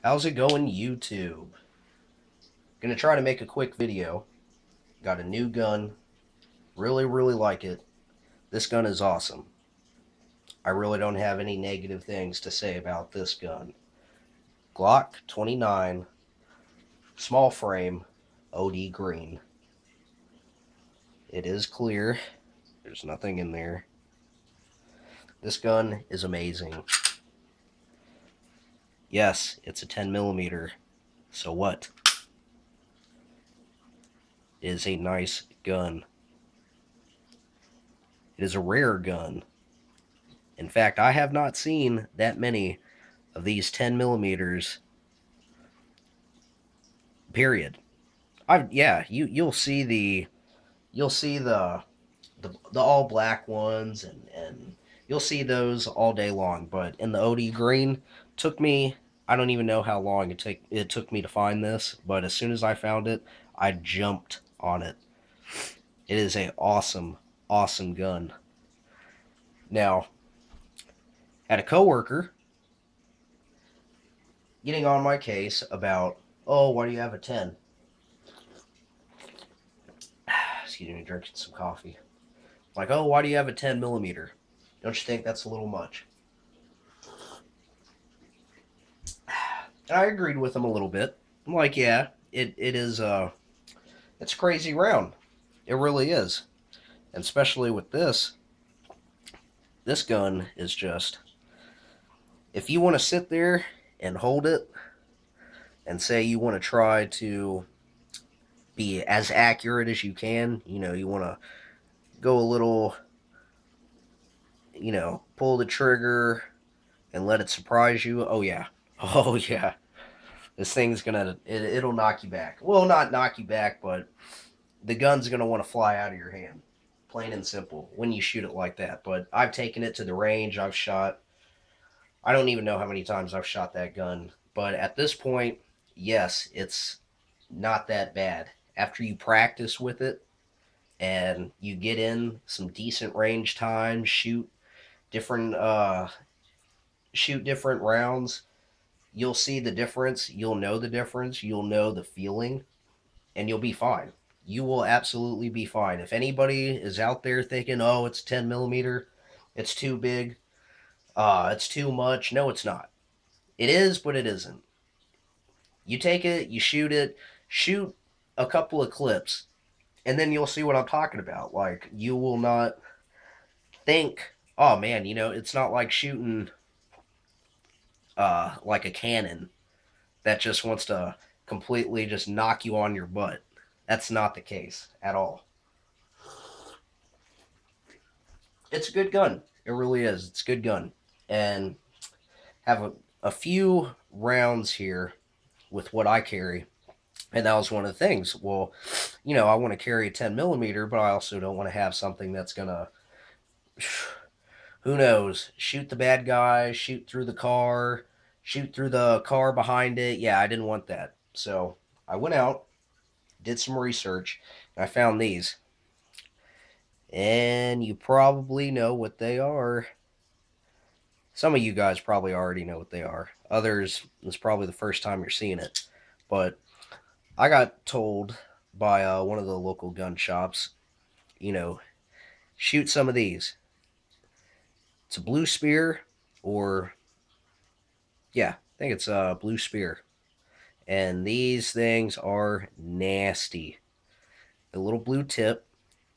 How's it going, YouTube? Gonna try to make a quick video. Got a new gun. Really like it. This gun is awesome. I really don't have any negative things to say about this gun. Glock 29, small frame, OD green. It is clear. There's nothing in there. This gun is amazing. Yes, it's a 10mm. So what? It is a nice gun. It is a rare gun. In fact, I have not seen that many of these 10mm. Period. You'll see the all black ones and you'll see those all day long. But in the OD green, took me, I don't even know how long it took me to find this, but as soon as I found it, I jumped on it. It is a awesome gun. Now, had a coworker getting on my case about, oh, why do you have a 10? Excuse me, drinking some coffee. Like, oh, why do you have a 10mm? Don't you think that's a little much? And I agreed with him a little bit. I'm like, yeah, it is it's a crazy round. It really is. And especially with this gun is just, if you want to sit there and hold it and say you want to try to be as accurate as you can, you want to go a little, pull the trigger and let it surprise you. Oh yeah. Oh yeah. This thing's it'll knock you back. Well, not knock you back, but the gun's gonna want to fly out of your hand. Plain and simple when you shoot it like that. But I've taken it to the range. I don't even know how many times I've shot that gun. But at this point, yes, it's not that bad. After you practice with it and you get in some decent range time, different shoot different rounds, you'll see the difference. You'll know the difference. You'll know the feeling, and you'll be fine. You will absolutely be fine. If anybody is out there thinking, oh, it's 10mm, it's too big, it's too much. No, it's not. It is, but it isn't. You take it, you shoot a couple of clips, and then you'll see what I'm talking about. Like, you will not think, oh man, it's not like shooting like a cannon that just wants to completely just knock you on your butt. That's not the case at all. It's a good gun. It really is. It's a good gun. And have a few rounds here with what I carry. And that was one of the things. Well, I want to carry a 10mm, but I also don't want to have something that's going to, who knows, shoot the bad guy, shoot through the car, shoot through the car behind it. Yeah, I didn't want that. So I went out, did some research, and I found these. And you probably know what they are. Some of you guys probably already know what they are. Others, it's probably the first time you're seeing it. But I got told by one of the local gun shops, shoot some of these. It's a blue spear, or, yeah, I think it's a blue spear. And these things are nasty. The little blue tip,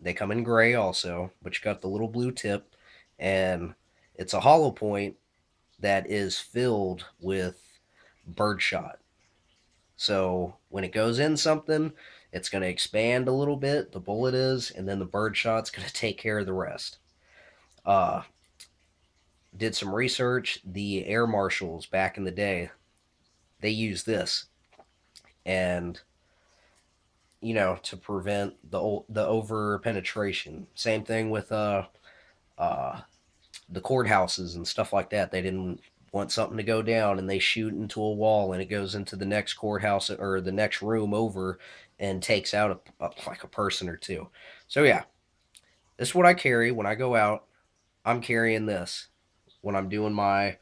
they come in gray also, but you got the little blue tip, and it's a hollow point that is filled with birdshot. So when it goes in something, it's going to expand a little bit, the bullet is, and then the birdshot's going to take care of the rest. Did some research. The air marshals back in the day, they used this, and to prevent the over penetration. Same thing with the courthouses and stuff like that. They didn't want something to go down, and they shoot into a wall, and it goes into the next courthouse or the next room over and takes out like a person or two. So yeah, this is what I carry when I go out. I'm carrying this when I'm doing my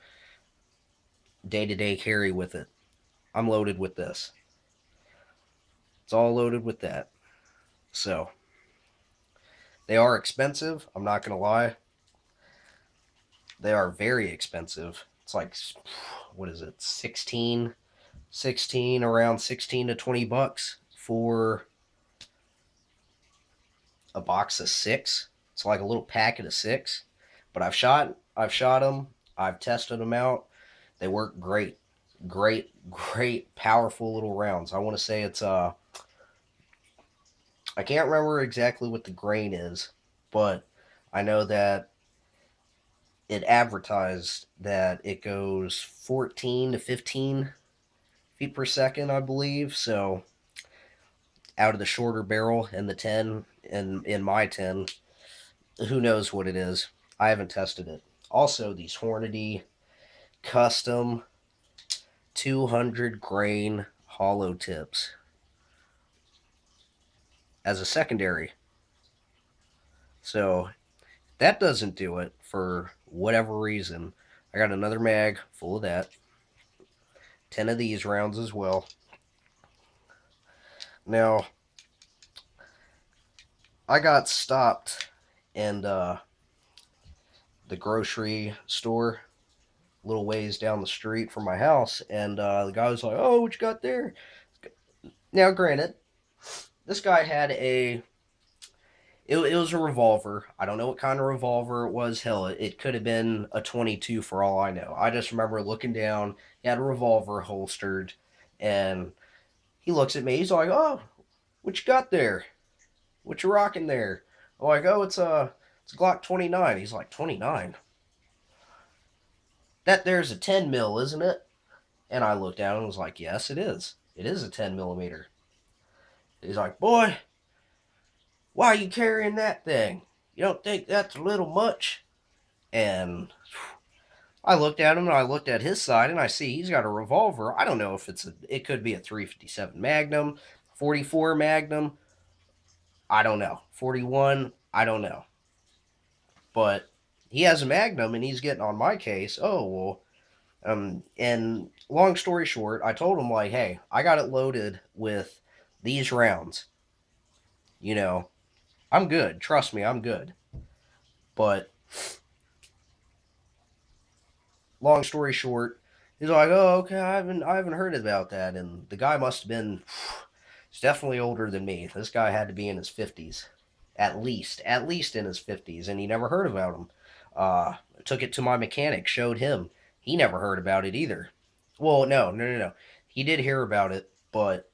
day-to-day carry with it. I'm loaded with this. It's all loaded with that. So, they are expensive. I'm not going to lie. They are very expensive. It's like, what is it, 16, around 16 to 20 bucks for a box of 6. It's like a little packet of 6. But I've shot them. I've tested them out. They work great. Great, powerful little rounds. I want to say it's, I can't remember exactly what the grain is, but I know that it advertised that it goes 14 to 15 feet per second, I believe. So out of the shorter barrel and the 10, and in my 10, who knows what it is. I haven't tested it. Also, these Hornady custom 200 grain hollow tips as a secondary. So that doesn't do it for whatever reason. I got another mag full of that. 10 of these rounds as well. Now, I got stopped in the grocery store a little ways down the street from my house, and the guy was like, "Oh, what you got there?" Now, granted, this guy had it was a revolver. I don't know what kind of revolver it was. Hell, it could have been a 22 for all I know. I just remember looking down. He had a revolver holstered, and he looks at me. He's like, "Oh, what you got there? What you rocking there?" I'm like, "Oh, it's a Glock 29. He's like, 29? That there's a 10 mil, isn't it? And I looked down and was like, yes, it is. It is a 10 millimeter. He's like, "Boy, why are you carrying that thing? You don't think that's a little much?" And I looked at him, and I looked at his side, and I see he's got a revolver. I don't know if it could be a 357 Magnum, 44 Magnum. I don't know. 41, I don't know. But he has a Magnum, and he's getting on my case. Oh, well. And long story short, I told him, like, hey, I got it loaded with these rounds. You know, I'm good. Trust me, I'm good. But long story short, he's like, "Oh, okay, I haven't heard about that." And the guy must have been, he's definitely older than me. This guy had to be in his 50s, at least in his 50s, and he never heard about him. Took it to my mechanic, showed him. He never heard about it either. Well, no. He did hear about it, but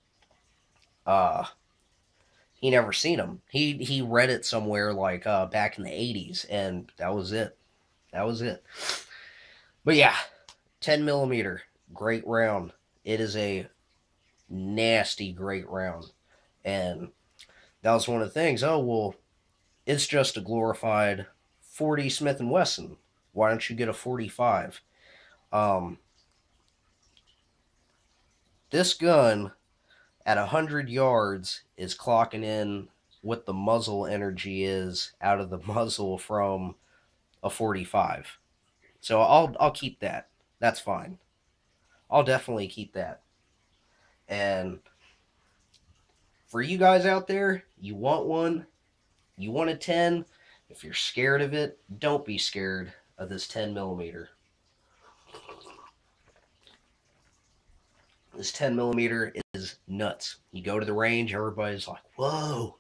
he never seen him. He read it somewhere like back in the 80s, and that was it. That was it. But yeah, 10 millimeter, great round. It is a nasty, great round. And that was one of the things. Oh, well, it's just a glorified 40 Smith & Wesson. Why don't you get a 45? This gun at 100 yards is clocking in what the muzzle energy is out of the muzzle from a 45. So I'll keep that. That's fine. I'll definitely keep that. And for you guys out there, you want one, you want a 10, if you're scared of it, don't be scared of this 10 millimeter. This 10 millimeter is nuts. You go to the range, everybody's like, "Whoa,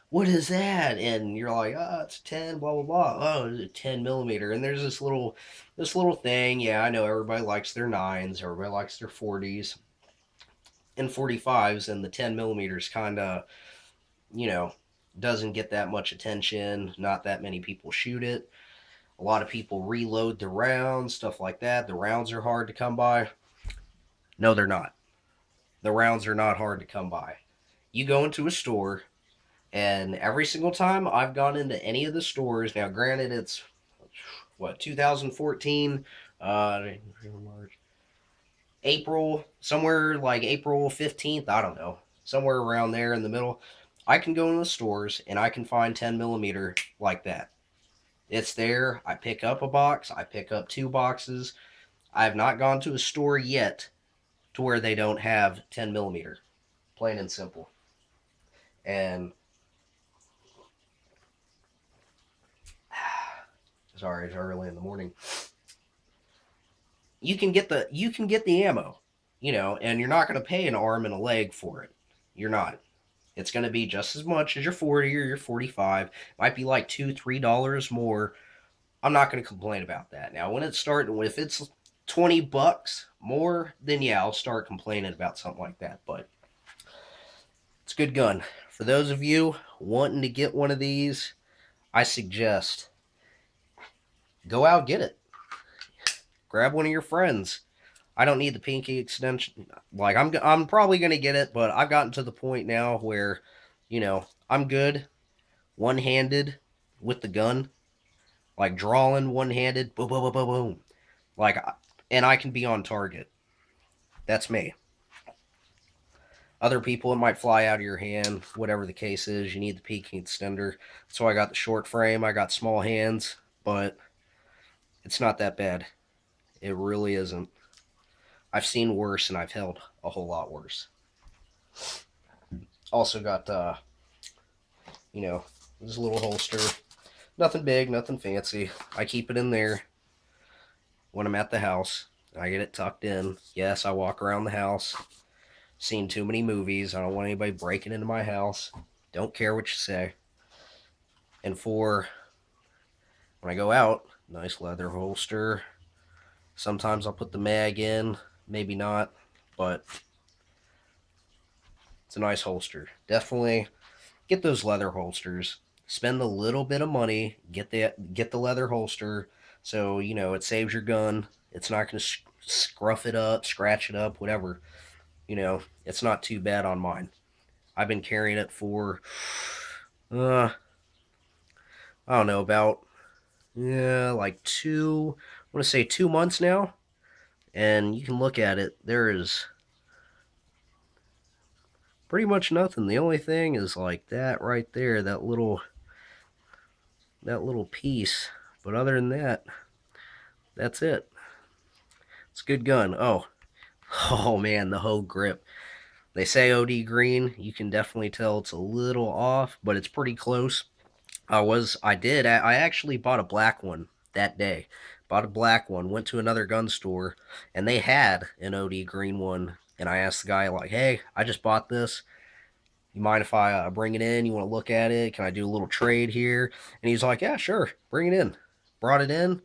what is that?" And you're like, "Oh, it's a 10, blah, blah, blah. Oh, it's a 10 millimeter. And there's this little thing. Yeah, I know everybody likes their 9s, everybody likes their 40s and 45s, and the 10 millimeters kind of, doesn't get that much attention. Not that many people shoot it. A lot of people reload the rounds, stuff like that. The rounds are hard to come by. No, they're not. The rounds are not hard to come by. You go into a store, and every single time I've gone into any of the stores, now granted it's, 2014, April, somewhere like April 15th, I don't know, somewhere around there in the middle, I can go into the stores, and I can find 10 millimeter like that. It's there. I pick up a box. I pick up 2 boxes. I have not gone to a store yet to where they don't have 10 millimeter, plain and simple. And sorry, it's early in the morning. You can get the ammo, and you're not going to pay an arm and a leg for it. You're not. It's going to be just as much as your 40 or your 45. Might be like $2-3 more. I'm not going to complain about that. Now, if it's $20 more, then yeah, I'll start complaining about something like that. But it's a good gun. For those of you wanting to get one of these, I suggest go out, get it. Grab one of your friends. I don't need the pinky extension. Like, I'm probably going to get it, but I've gotten to the point now where, I'm good one-handed with the gun. Like, drawing one-handed, boom, boom, boom, boom, boom. Like, and I can be on target. That's me. Other people, it might fly out of your hand, whatever the case is. You need the pinky extender. So I got the short frame. I got small hands, but it's not that bad. It really isn't. I've seen worse, and I've held a whole lot worse. Also got, this little holster. Nothing big, nothing fancy. I keep it in there when I'm at the house. I get it tucked in. Yes, I walk around the house. Seen too many movies. I don't want anybody breaking into my house. Don't care what you say. And for when I go out, nice leather holster. Sometimes I'll put the mag in. Maybe not, but it's a nice holster. Definitely get those leather holsters. Spend a little bit of money. Get the leather holster. So, it saves your gun. It's not going to scruff it up, scratch it up, whatever. It's not too bad on mine. I've been carrying it for, I don't know, about, like I want to say 2 months now. And you can look at it. There is pretty much nothing. The only thing is like that right there, that little piece. But other than that, that's it. It's a good gun. Oh man, the whole grip. They say OD green. You can definitely tell it's a little off, but it's pretty close. I actually bought a black one that day. Bought a black one, went to another gun store, and they had an OD green one. And I asked the guy, like, hey, I just bought this. You mind if I bring it in? You want to look at it? Can I do a little trade here? And he's like, yeah, sure, bring it in. Brought it in,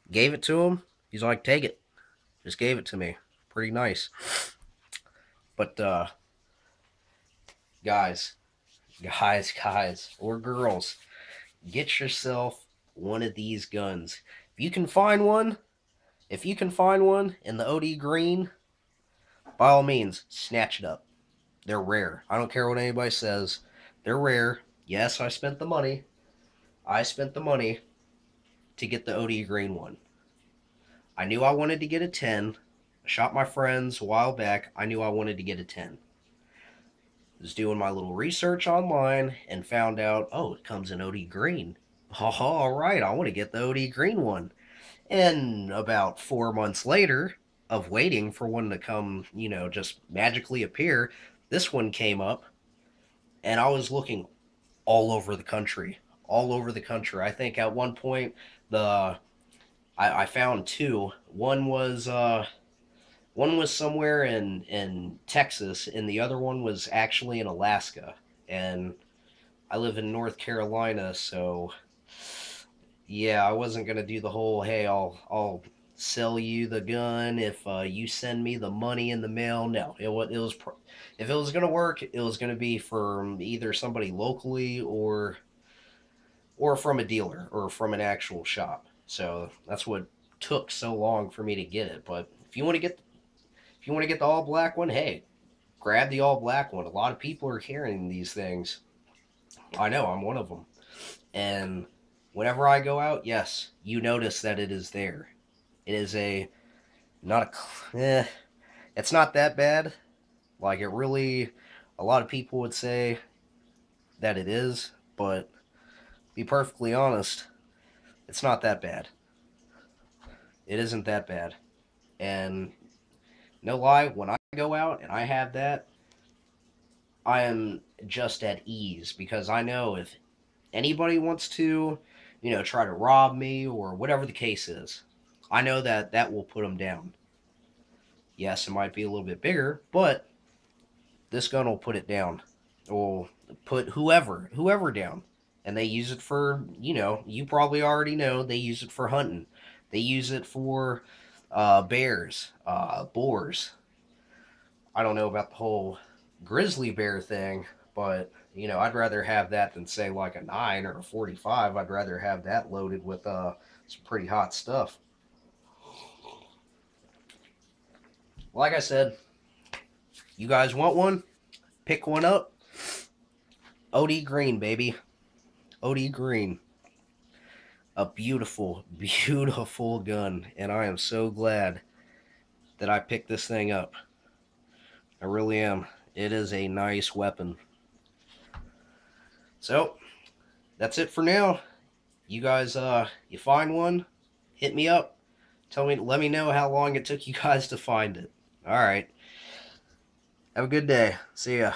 gave it to him. He's like, take it. Just gave it to me. Pretty nice. But, guys, or girls, get yourself one of these guns. If you can find one in the OD green, by all means, snatch it up. They're rare. I don't care what anybody says. They're rare. Yes, I spent the money. To get the OD green one. I knew I wanted to get a 10. I shot my friends a while back. I knew I wanted to get a 10. Was doing my little research online and found out, it comes in OD green. All right, I want to get the OD green one. And about 4 months later of waiting for one to come, just magically appear, this one came up, and I was looking all over the country. I think at one point I found two. One was somewhere in Texas, and the other one was actually in Alaska. And I live in North Carolina, so yeah, I wasn't gonna do the whole, hey, I'll sell you the gun if you send me the money in the mail. No, if it was gonna work, it was gonna be from either somebody locally or from a dealer or from an actual shop. So that's what took so long for me to get it. But if you want to get the all black one, hey, grab the all black one. A lot of people are carrying these things. I know, I'm one of them. And whenever I go out, yes, you notice that it is there. It is it's not that bad. Like, it really, a lot of people would say that it is, but be perfectly honest, it's not that bad. It isn't that bad. And No lie, when I go out and I have that, I am just at ease because I know if anybody wants to, try to rob me or whatever the case is, I know that that will put them down. Yes, it might be a little bit bigger, but this gun will put it down. Will put whoever down. And they use it for, you probably already know, they use it for hunting. They use it for bears, boars. I don't know about the whole grizzly bear thing, but I'd rather have that than say like a 9 or a 45. I'd rather have that loaded with some pretty hot stuff. Like I said, you guys want one? Pick one up. OD Green, baby. OD Green. A beautiful, beautiful gun, and I am so glad that I picked this thing up. I really am. It is a nice weapon. So, that's it for now. You guys, you find one, hit me up. Let me know how long it took you guys to find it. Alright. Have a good day. See ya.